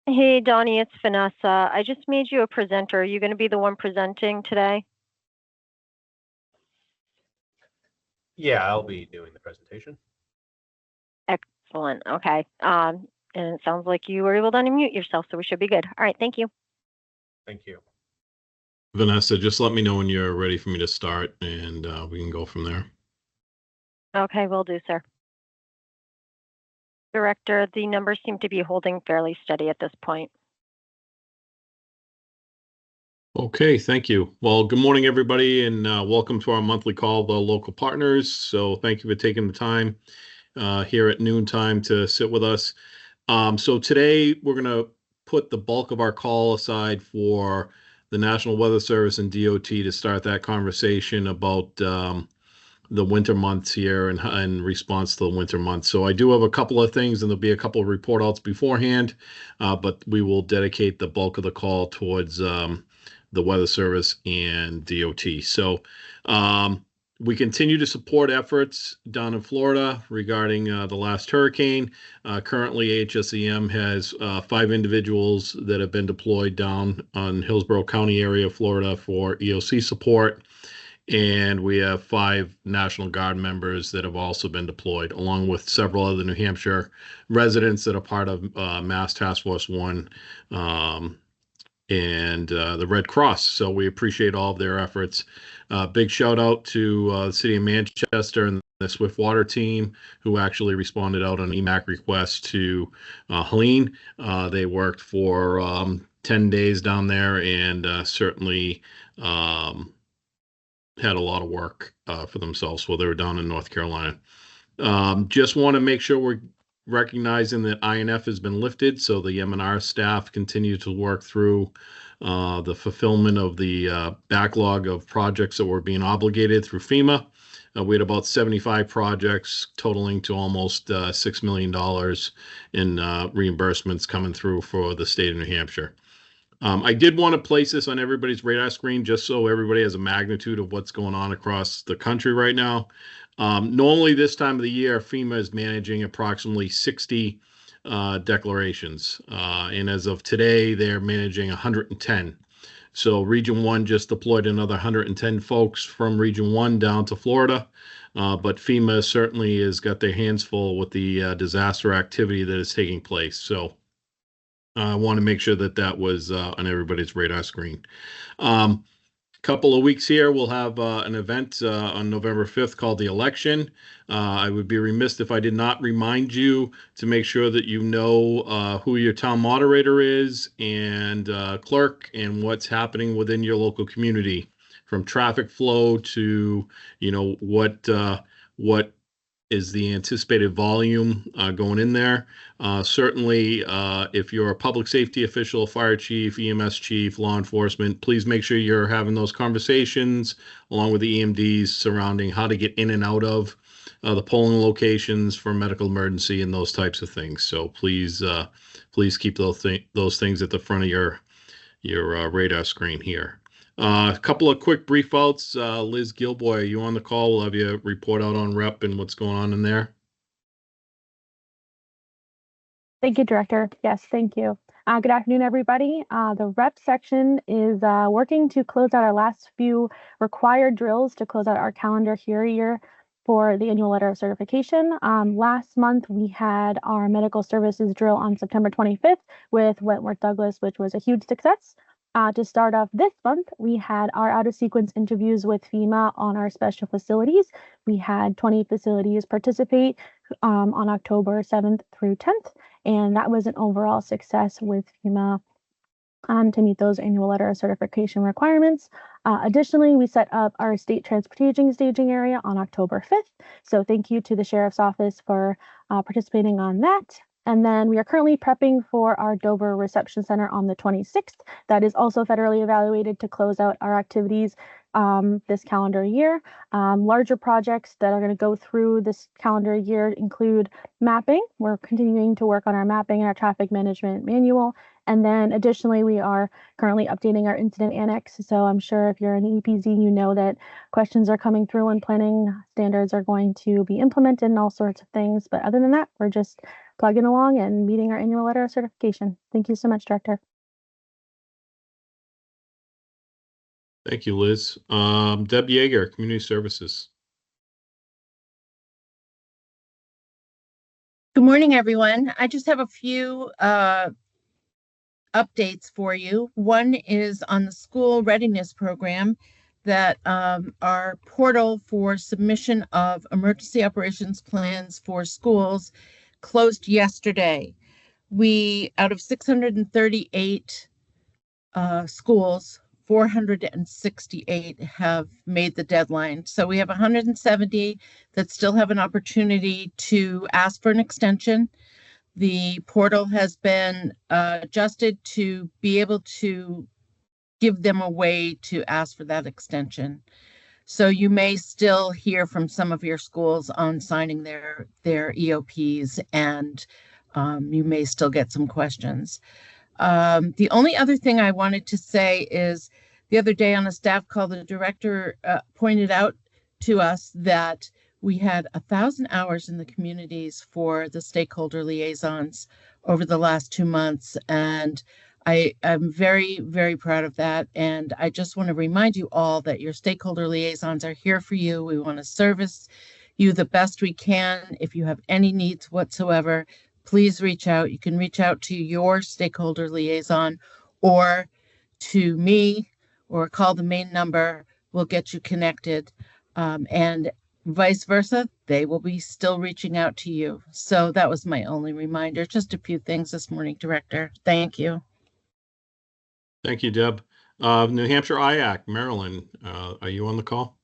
Hey, Donnie, it's Vanessa. I just made you a presenter. Are you going to be the one presenting today? Yeah, I'll be doing the presentation. Excellent. Okay. And it sounds like you were able to unmute yourself, so we should be good. All right. Thank you. Thank you. Vanessa, just let me know when you're ready for me to start, and we can go from there. Okay, will do, sir. Director, the numbers seem to be holding fairly steady at this point. Okay, thank you. Well, good morning, everybody, and welcome to our monthly call, the local partners. So thank you for taking the time here at noontime to sit with us. So today we're going to put the bulk of our call aside for the National Weather Service and DOT to start that conversation about the winter months here and in response to the winter months. So I do have a couple of things, and there'll be a couple of report outs beforehand, but we will dedicate the bulk of the call towards the Weather Service and DOT. So we continue to support efforts down in Florida regarding the last hurricane. Currently, HSEM has 5 individuals that have been deployed down on Hillsborough County area, Florida, for EOC support. And we have 5 National Guard members that have also been deployed, along with several other New Hampshire residents that are part of Mass Task Force 1 and the Red Cross. So we appreciate all of their efforts. Big shout out to the city of Manchester and the Swift Water team, who actually responded out on EMAC request to Helene. They worked for 10 days down there and certainly had a lot of work for themselves while they were down in North Carolina. Just want to make sure we're recognizing that INF has been lifted, so the M&R staff continue to work through the fulfillment of the backlog of projects that were being obligated through FEMA. We had about 75 projects totaling to almost $6 million in reimbursements coming through for the state of New Hampshire. I did want to place this on everybody's radar screen just so everybody has a magnitude of what's going on across the country right now. Normally this time of the year, FEMA is managing approximately 60 declarations. And as of today, they're managing 110. So Region 1 just deployed another 110 folks from Region 1 down to Florida. But FEMA certainly has got their hands full with the disaster activity that is taking place. So I want to make sure that that was on everybody's radar screen. Couple of weeks here, we'll have an event on November 5th called The Election. I would be remiss if I did not remind you to make sure that you know who your town moderator is and clerk and what's happening within your local community, from traffic flow to, what is the anticipated volume going in there. Certainly, if you're a public safety official, fire chief, EMS chief, law enforcement, please make sure you're having those conversations along with the EMDs surrounding how to get in and out of the polling locations for medical emergency and those types of things. So please keep those things at the front of your radar screen here. A couple of quick brief outs. Liz Gilboy, are you on the call? We'll have you report out on rep and what's going on in there. Thank you, Director. Yes, thank you. Good afternoon, everybody. The rep section is working to close out our last few required drills to close out our calendar year for the annual letter of certification. Last month, we had our medical services drill on September 25th with Wentworth Douglas, which was a huge success. To start off this month, we had our out-of-sequence interviews with FEMA on our special facilities. We had 20 facilities participate on October 7th through 10th, and that was an overall success with FEMA to meet those annual letter of certification requirements. Additionally, we set up our state transportation staging area on October 5th. So thank you to the Sheriff's Office for participating on that. And then we are currently prepping for our Dover Reception Center on the 26th. That is also federally evaluated to close out our activities this calendar year. Larger projects that are going to go through this calendar year include mapping. We're continuing to work on our mapping and our traffic management manual. And then additionally, we are currently updating our incident annex. So I'm sure if you're in the EPZ, you know that questions are coming through and planning standards are going to be implemented and all sorts of things. But other than that, we're just plugging along and meeting our annual letter of certification. Thank you so much, Director. Thank you, Liz. Deb Yeager, Community Services. Good morning, everyone. I just have a few updates for you. One is on the school readiness program that our portal for submission of emergency operations plans for schools closed yesterday. We, out of 638 schools, 468 have made the deadline. So we have 170 that still have an opportunity to ask for an extension. The portal has been adjusted to be able to give them a way to ask for that extension. So you may still hear from some of your schools on signing their EOPs, and you may still get some questions. The only other thing I wanted to say is the other day on a staff call, the director pointed out to us that we had 1,000 hours in the communities for the stakeholder liaisons over the last 2 months. And I am very, very proud of that. And I just want to remind you all that your stakeholder liaisons are here for you. We want to service you the best we can. If you have any needs whatsoever, please reach out. You can reach out to your stakeholder liaison or to me, or call the main number. We'll get you connected. And vice versa, they will be still reaching out to you. So that was my only reminder. Just a few things this morning, Director. Thank you. Thank you, Deb. New Hampshire IAC, Marilyn, are you on the call?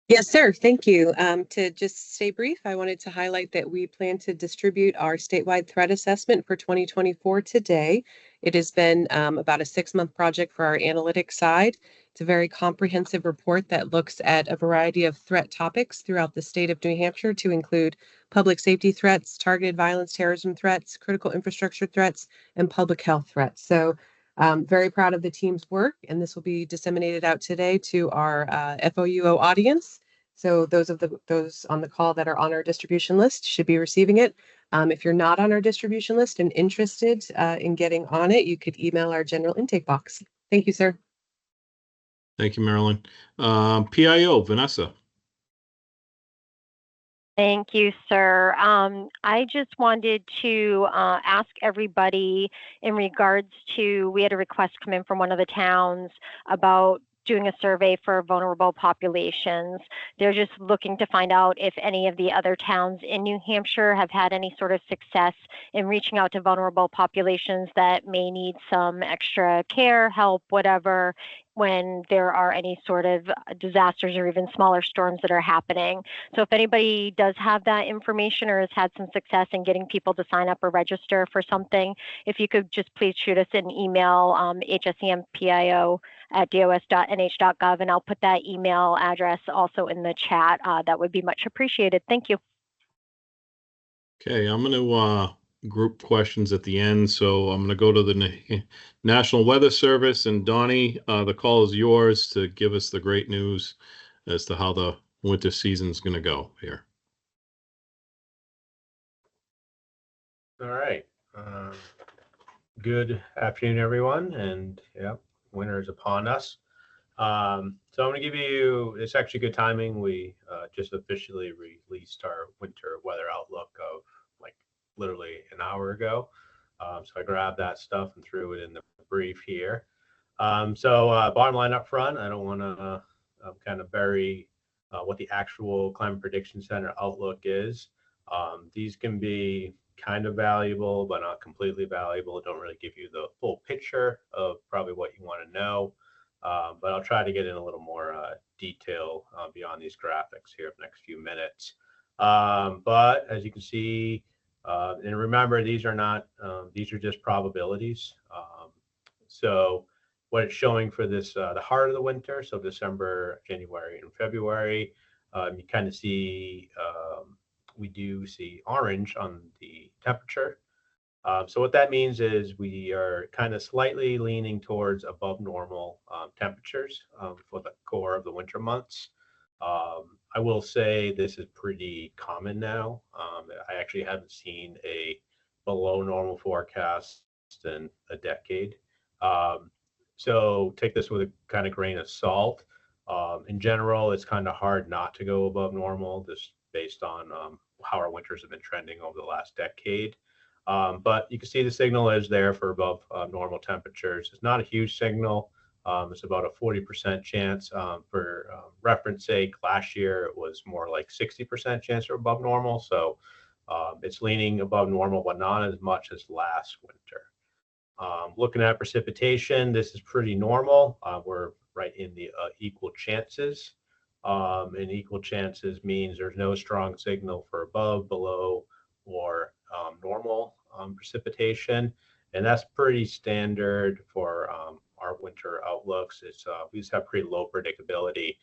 Yes, sir. Thank you. To just stay brief, I wanted to highlight that we plan to distribute our statewide threat assessment for 2024 today. It has been about a 6-month project for our analytics side. It's a very comprehensive report that looks at a variety of threat topics throughout the state of New Hampshire to include public safety threats, targeted violence, terrorism threats, critical infrastructure threats, and public health threats. So very proud of the team's work, and this will be disseminated out today to our FOUO audience. So those on the call that are on our distribution list should be receiving it. If you're not on our distribution list and interested in getting on it, you could email our general intake box. Thank you, sir. Thank you, Marilyn. PIO, Vanessa. Thank you, sir. I just wanted to ask everybody in regards to, we had a request come in from one of the towns about doing a survey for vulnerable populations. They're just looking to find out if any of the other towns in New Hampshire have had any sort of success in reaching out to vulnerable populations that may need some extra care, help, whatever, when there are any sort of disasters or even smaller storms that are happening. So if anybody does have that information or has had some success in getting people to sign up or register for something, if you could just please shoot us an email, hsempio@dos.nh.gov, and I'll put that email address also in the chat. That would be much appreciated. Thank you. Okay, I'm going to group questions at the end. So I'm going to go to the National Weather Service, and Donnie, the call is yours to give us the great news as to how the winter season is going to go here. All right. Good afternoon, everyone. And yeah, winter is upon us. So I'm going to give you, it's actually good timing. We just officially released our winter weather outlook of like literally an hour ago. So I grabbed that stuff and threw it in the brief here. So bottom line up front, I don't want to kind of bury what the actual Climate Prediction Center outlook is. These can be kind of valuable, but not completely valuable. Don't really give you the full picture of probably what you want to know. But I'll try to get in a little more detail beyond these graphics here in the next few minutes. But as you can see, and remember, these are not, these are just probabilities. So what it's showing for this, the heart of the winter, so December, January, and February, you kind of see, we do see orange on the temperature. So what that means is we are kind of slightly leaning towards above normal temperatures for the core of the winter months. I will say this is pretty common now. I actually haven't seen a below normal forecast in a decade. Um, so take this with a kind of grain of salt. In general, it's kind of hard not to go above normal, just based on how our winters have been trending over the last decade. But you can see the signal is there for above normal temperatures. It's not a huge signal. It's about a 40% chance. For reference sake, last year it was more like 60% chance for above normal. So it's leaning above normal, but not as much as last winter. Looking at precipitation, this is pretty normal. We're right in the equal chances. And equal chances means there's no strong signal for above, below, or normal precipitation. And that's pretty standard for our winter outlooks. We just have pretty low predictability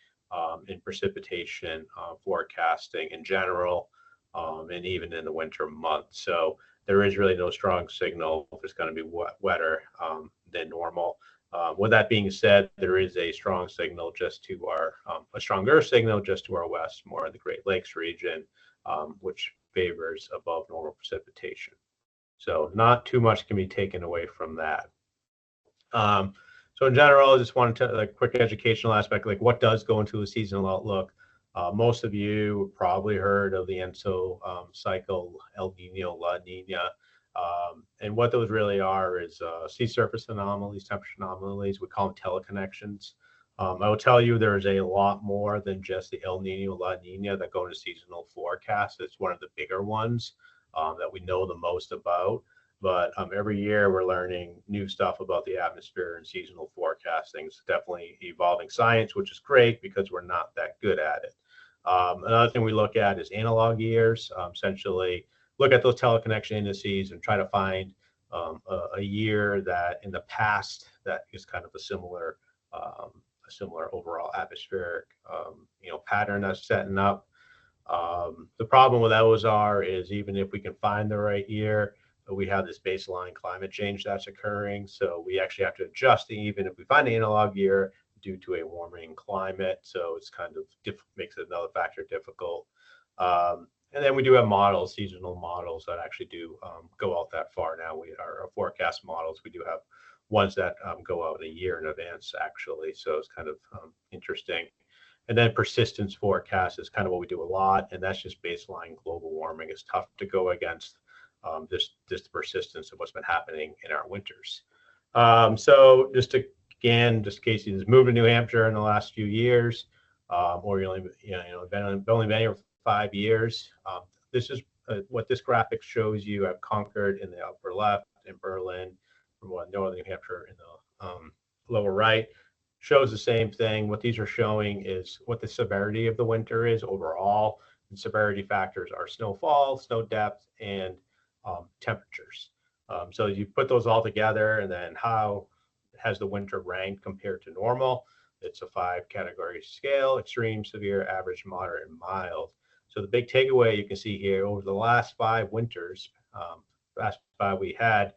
in precipitation forecasting in general, and even in the winter months. So there is really no strong signal if it's going to be wetter than normal. With that being said, there is a strong signal just to our, a stronger signal just to our west, more in the Great Lakes region, which favors above normal precipitation. So not too much can be taken away from that. So in general, I just wanted to, like, quick educational aspect, like what does go into a seasonal outlook. Most of you probably heard of the ENSO cycle, El Nino, La Nina. And what those really are is sea surface anomalies, temperature anomalies. We call them teleconnections. I will tell you there's a lot more than just the El Nino, La Nina that go into seasonal forecasts. It's one of the bigger ones that we know the most about. But every year we're learning new stuff about the atmosphere and seasonal forecasting. It's definitely evolving science, which is great because we're not that good at it. Another thing we look at is analog years. Essentially, look at those teleconnection indices and try to find a year that in the past that is kind of a similar overall atmospheric pattern that's setting up. The problem with those is even if we can find the right year, we have this baseline climate change that's occurring. So we actually have to adjust even if we find an analog year due to a warming climate. So it's kind of makes it another factor difficult. And then we do have models, seasonal models that actually do go out that far now. Our forecast models, we do have ones that go out a year in advance, actually. So it's kind of interesting. And then persistence forecast is kind of what we do a lot. And that's just baseline global warming. It's tough to go against this persistence of what's been happening in our winters. So just in case you just moved to New Hampshire in the last few years, or you only been here for 5 years, this is what this graphic shows you. I've Concord in the upper left and Berlin from northern New Hampshire in the lower right. Shows the same thing. What these are showing is what the severity of the winter is overall. And severity factors are snowfall, snow depth, and temperatures. So you put those all together, and then how has the winter ranked compared to normal? It's a 5-category scale: extreme, severe, average, moderate, and mild. So the big takeaway you can see here, over the last 5 winters, last 5 we had,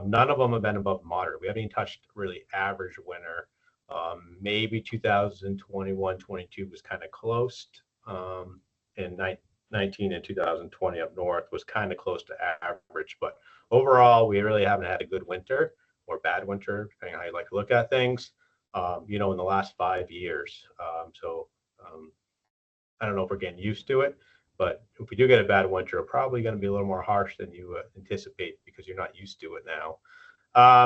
none of them have been above moderate. We haven't even touched really average winter. Maybe 2021-22 was kind of close, and 19 and 2020 up north was kind of close to average. But overall, we really haven't had a good winter or bad winter, depending on how you like to look at things, in the last 5 years. I don't know if we're getting used to it, but if we do get a bad winter, it's probably going to be a little more harsh than you anticipate because you're not used to it now.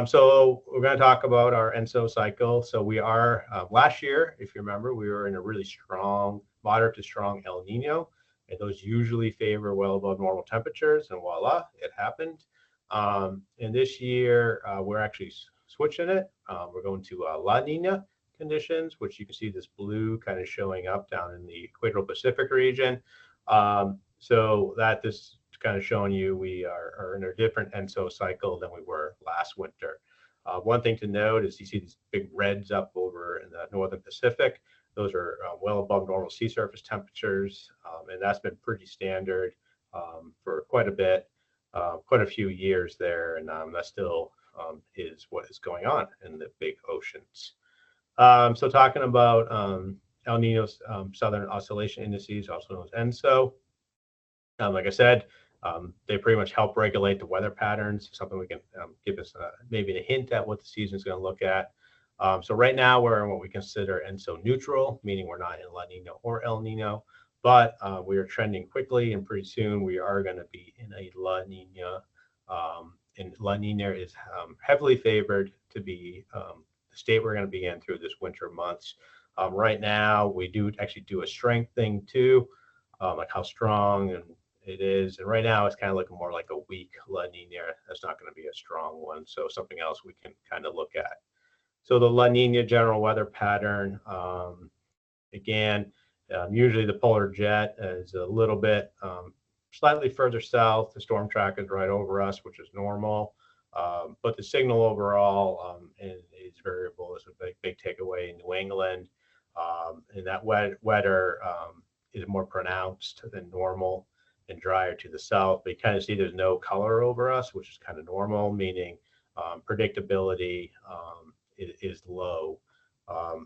So we're going to talk about our ENSO cycle. So we are, last year, if you remember, we were in a really strong, moderate to strong El Nino, and those usually favor well above normal temperatures, and voila, it happened. And this year, we're actually switching it. We're going to La Nina conditions, which you can see this blue kind of showing up down in the equatorial Pacific region. So that this kind of showing you we are in a different ENSO cycle than we were last winter. One thing to note is you see these big reds up over in the northern Pacific. Those are well above normal sea surface temperatures, and that's been pretty standard for quite a bit, quite a few years there, and that still is what is going on in the big oceans. So talking about El Nino Southern Oscillation Indices, also known as ENSO. Like I said, they pretty much help regulate the weather patterns, something we can give us maybe a hint at what the season is going to look at. So right now we're in what we consider ENSO neutral, meaning we're not in La Nina or El Nino, but we are trending quickly, and pretty soon we are going to be in a La Nina. And La Nina is heavily favored to be the state we're going to be in through this winter months. Right now, we do actually do a strength thing too, like how strong and it is. And right now, it's kind of looking more like a weak La Nina. That's not going to be a strong one. So something else we can kind of look at. So the La Nina general weather pattern, again, usually the polar jet is a little bit slightly further south. The storm track is right over us, which is normal. But the signal overall is variable. Is a big takeaway in New England. And that wetter is more pronounced than normal and drier to the south. But you kind of see there's no color over us, which is kind of normal, meaning predictability is low.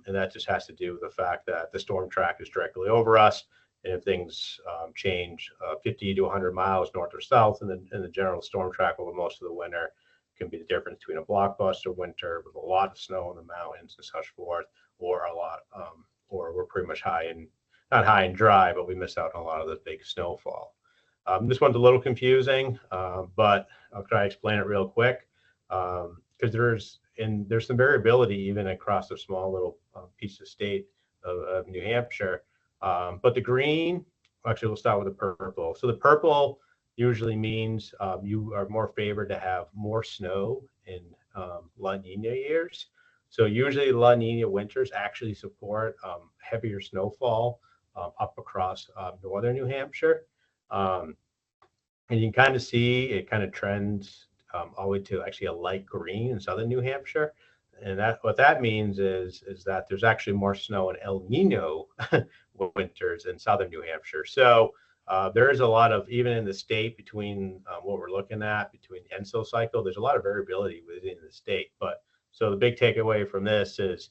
And that just has to do with the fact that the storm track is directly over us. And if things change 50 to 100 miles north or south in the general storm track over most of the winter, can be the difference between a blockbuster winter with a lot of snow in the mountains and such forth, or a lot, or we're pretty much not high and dry, but we miss out on a lot of the big snowfall. This one's a little confusing, but I'll try to explain it real quick, because there's some variability even across a small little piece of state of New Hampshire. But the green, actually, we'll start with the purple. So the purple usually means you are more favored to have more snow in La Nina years. So usually La Nina winters actually support heavier snowfall up across northern New Hampshire. And you can kind of see it kind of trends all the way to actually a light green in southern New Hampshire. And what that means is that there's actually more snow in El Nino winters in southern New Hampshire. So there is a lot of, even in the state between what we're looking at between the ENSO cycle, there's a lot of variability within the state. But so the big takeaway from this is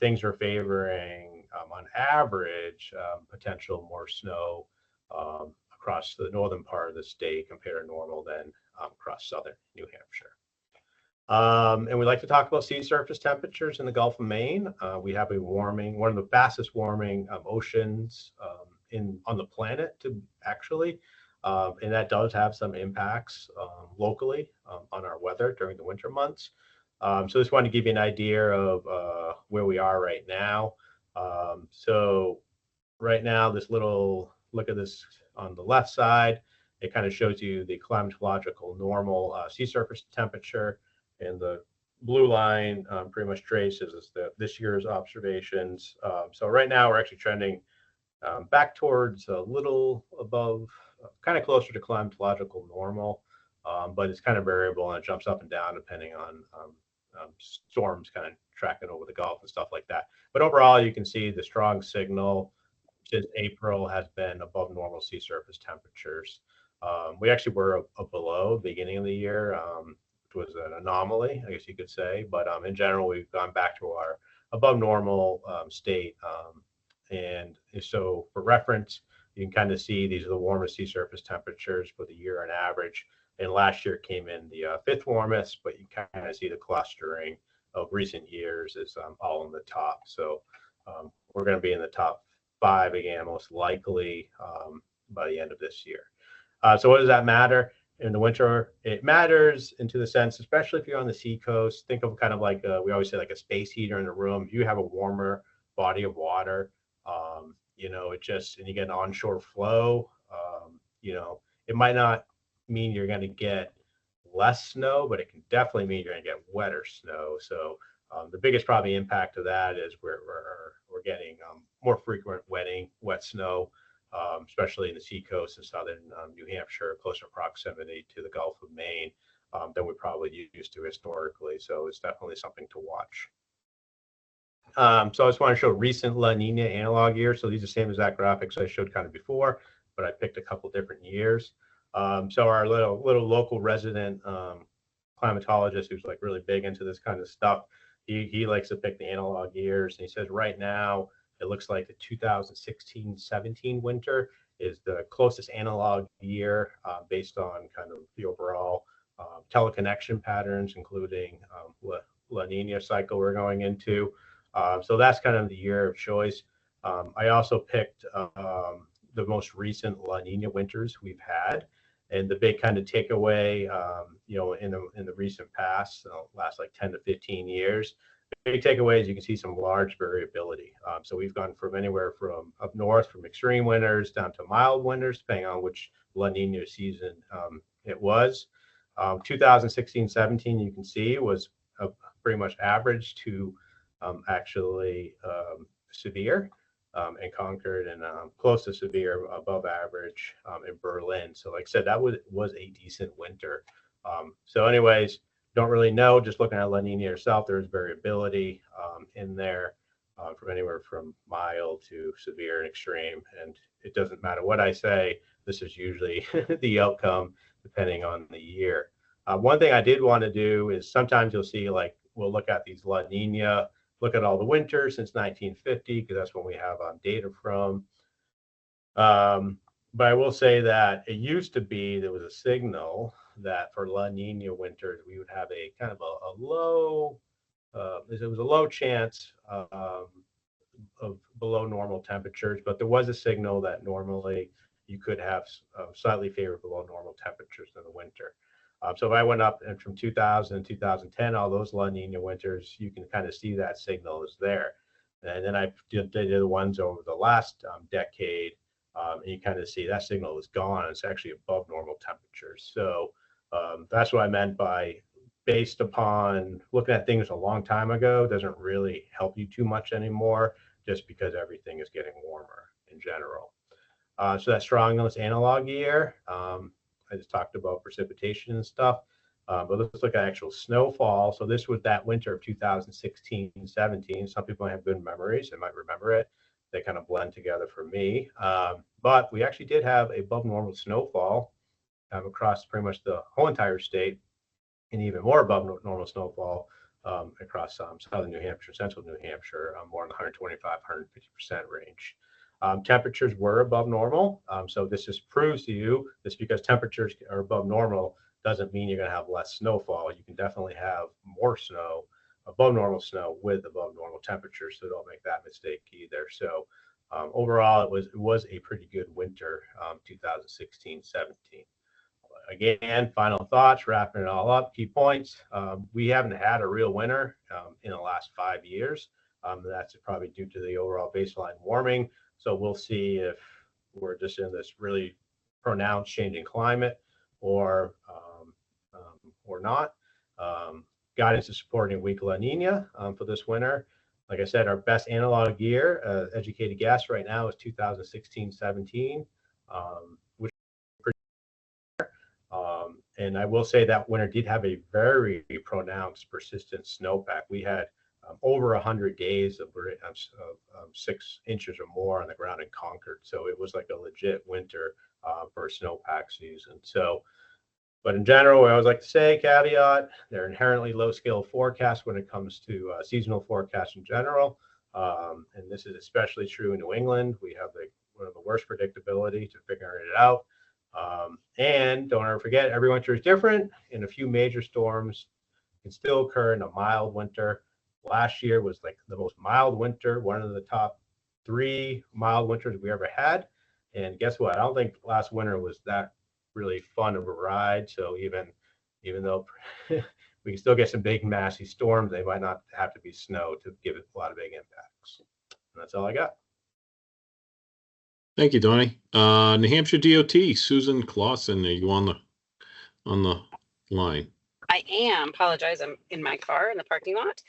things are favoring, on average, potential more snow across the northern part of the state compared to normal than across southern New Hampshire. And we like to talk about sea surface temperatures in the Gulf of Maine. We have one of the fastest warming oceans on the planet, and that does have some impacts locally on our weather during the winter months. So just wanted to give you an idea of where we are right now. So right now, this little look at this on the left side, it kind of shows you the climatological normal sea surface temperature, and the blue line pretty much traces this year's observations. So right now we're actually trending back towards a little above, kind of closer to climatological normal, but it's kind of variable and it jumps up and down depending on storms kind of tracking over the Gulf and stuff like that. But overall, you can see the strong signal since April has been above normal sea surface temperatures. We actually were below the beginning of the year, which was an anomaly, I guess you could say. But in general, we've gone back to our above normal state. And so for reference, you can kind of see these are the warmest sea surface temperatures for the year on average. And last year came in the fifth warmest, but you kind of see the clustering of recent years is all in the top. So we're going to be in the top 5 again, most likely by the end of this year. So what does that matter? In the winter, it matters into the sense, especially if you're on the seacoast, think of kind of like, we always say like a space heater in the room. If you have a warmer body of water, and you get an onshore flow, it might not mean you're going to get less snow, but it can definitely mean you're going to get wetter snow. So the biggest probably impact of that is we're getting more frequent wet snow, especially in the seacoast in southern New Hampshire, closer proximity to the Gulf of Maine than we probably used to historically. So it's definitely something to watch. So I just want to show recent La Nina analog years. So these are the same exact graphics I showed kind of before, but I picked a couple different years. So our little local resident climatologist, who's like really big into this kind of stuff, he likes to pick the analog years. And he says right now, It looks like the 2016-17 winter is the closest analog year based on kind of the overall teleconnection patterns, including La Nina cycle we're going into. So that's kind of the year of choice. I also picked the most recent La Nina winters we've had. And the big kind of takeaway, in the recent past, last like 10 to 15 years, big takeaway is you can see some large variability. So we've gone from anywhere from up north from extreme winters down to mild winters, depending on which La Nina season it was. 2016-17, you can see, was pretty much average to actually severe in Concord, and close to severe, above average in Berlin. So like I said, that was a decent winter. So anyways, don't really know, just looking at La Nina herself, there's variability in there from anywhere from mild to severe and extreme. And it doesn't matter what I say, this is usually the outcome depending on the year. One thing I did want to do is sometimes you'll see, like, we'll look at these La Nina, look at all the winters since 1950, because that's when we have data from. But I will say that it used to be there was a signal that for La Nina winters, we would have a kind of a low, it was a low chance of below normal temperatures, but there was a signal that normally you could have slightly favorable below normal temperatures in the winter. So if I went up and from 2000 and 2010, all those La Nina winters, you can kind of see that signal is there. And then I did the ones over the last decade, and you kind of see that signal is gone. It's actually above normal temperatures. So that's what I meant by, based upon looking at things a long time ago, doesn't really help you too much anymore, just because everything is getting warmer in general. So that strongest analog year, I just talked about precipitation and stuff, but let's look at actual snowfall. So this was that winter of 2016-17. Some people have good memories, they might remember it. They kind of blend together for me. But we actually did have above normal snowfall across pretty much the whole entire state, and even more above normal snowfall across southern New Hampshire, central New Hampshire, more in the 125-150% range. Temperatures were above normal. So this just proves to you this, because temperatures are above normal doesn't mean you're going to have less snowfall. You can definitely have more snow, above normal snow, with above normal temperatures. So don't make that mistake either. So overall, it was a pretty good winter, 2016-17. Again, final thoughts, wrapping it all up, key points. We haven't had a real winter in the last 5 years. That's probably due to the overall baseline warming. So we'll see if we're just in this really pronounced changing climate or not. Guidance is supporting weak La Nina for this winter. Like I said, our best analog year, educated guess right now, is 2016-17, which is pretty and I will say that winter did have a very pronounced persistent snowpack. We had over 100 days of 6 inches or more on the ground in Concord. So it was like a legit winter for a snowpack season. So, but in general, I always like to say, caveat, they're inherently low scale forecasts when it comes to seasonal forecasts in general. And this is especially true in New England. We have one of the worst predictability to figuring it out. And don't ever forget, every winter is different, and a few major storms can still occur in a mild winter. Last year was like the most mild winter, one of the top 3 mild winters we ever had. And guess what? I don't think last winter was that really fun of a ride. So even though we can still get some big massy storms, they might not have to be snow to give it a lot of big impacts. And that's all I got. Thank you, Donnie. New Hampshire DOT, Susan Clausen, are you on the line? I am. Apologize. I'm in my car in the parking lot.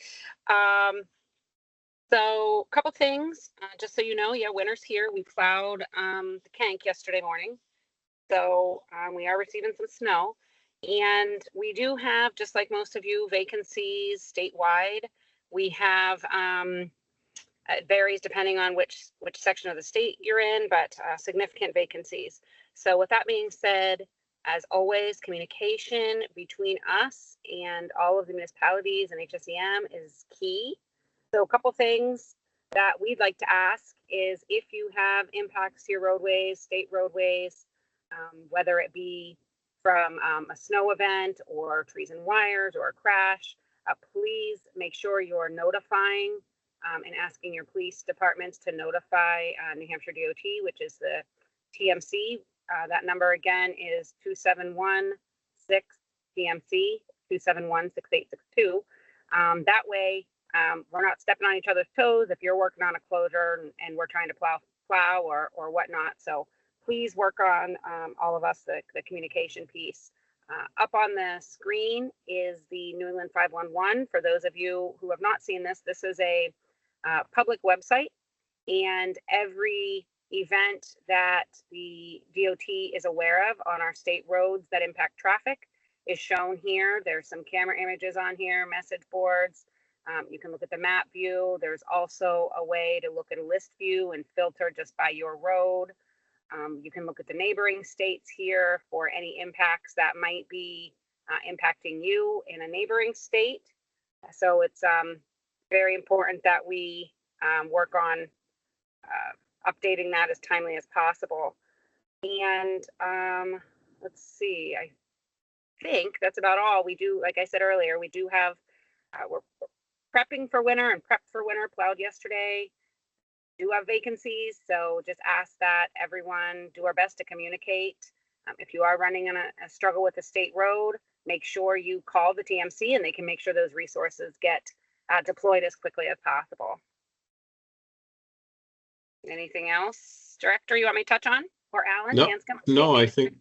So a couple things, just so you know, yeah, winter's here. We plowed the Kank yesterday morning. So we are receiving some snow, and we do have, just like most of you, vacancies statewide. We have, it varies depending on which section of the state you're in, but significant vacancies. So with that being said, as always, communication between us and all of the municipalities and HSEM is key. So a couple things. that we'd like to ask is if you have impacts to your roadways, state roadways, whether it be from a snow event or trees and wires or a crash, please make sure you're notifying and asking your police departments to notify New Hampshire DOT, which is the TMC. That number again is 271-6-TMC, 271-6862. That way, we're not stepping on each other's toes if you're working on a closure and we're trying to plow or whatnot. So please work on, all of us, the communication piece. Up on the screen is the New England 511. For those of you who have not seen this, this is a public website, and every event that the DOT is aware of on our state roads that impact traffic is shown here. There's some camera images on here, message boards. You can look at the map view. There's also a way to look at a list view and filter just by your road. You can look at the neighboring states here for any impacts that might be impacting you in a neighboring state. So it's very important that we work on updating that as timely as possible. And let's see, I think that's about all. We do, like I said earlier, we do have, we're prepping for winter and prepped for winter, plowed yesterday. Do have vacancies, so just ask that everyone do our best to communicate. If you are running in a struggle with a state road, make sure you call the TMC and they can make sure those resources get deployed as quickly as possible. Anything else, Director, you want me to touch on? Or Alan? No, I think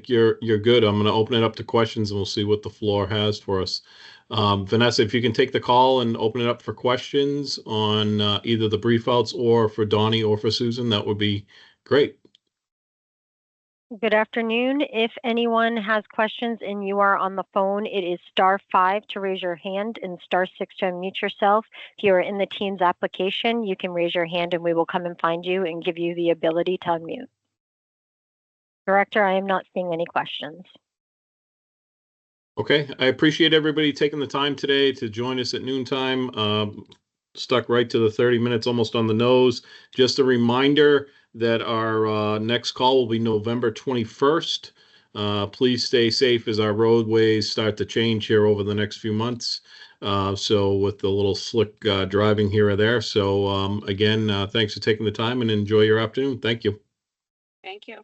you're good. I'm going to open it up to questions and we'll see what the floor has for us. Vanessa, if you can take the call and open it up for questions on either the brief outs or for Donnie or for Susan, that would be great. Good afternoon. If anyone has questions and you are on the phone, it is *5 to raise your hand and *6 to unmute yourself. If you are in the Teams application, you can raise your hand and we will come and find you and give you the ability to unmute. Director, I am not seeing any questions. Okay, I appreciate everybody taking the time today to join us at noontime. Stuck right to the 30 minutes, almost on the nose. Just a reminder that our next call will be November 21st. Please stay safe as our roadways start to change here over the next few months. So with the little slick driving here or there. So again, thanks for taking the time and enjoy your afternoon. Thank you. Thank you.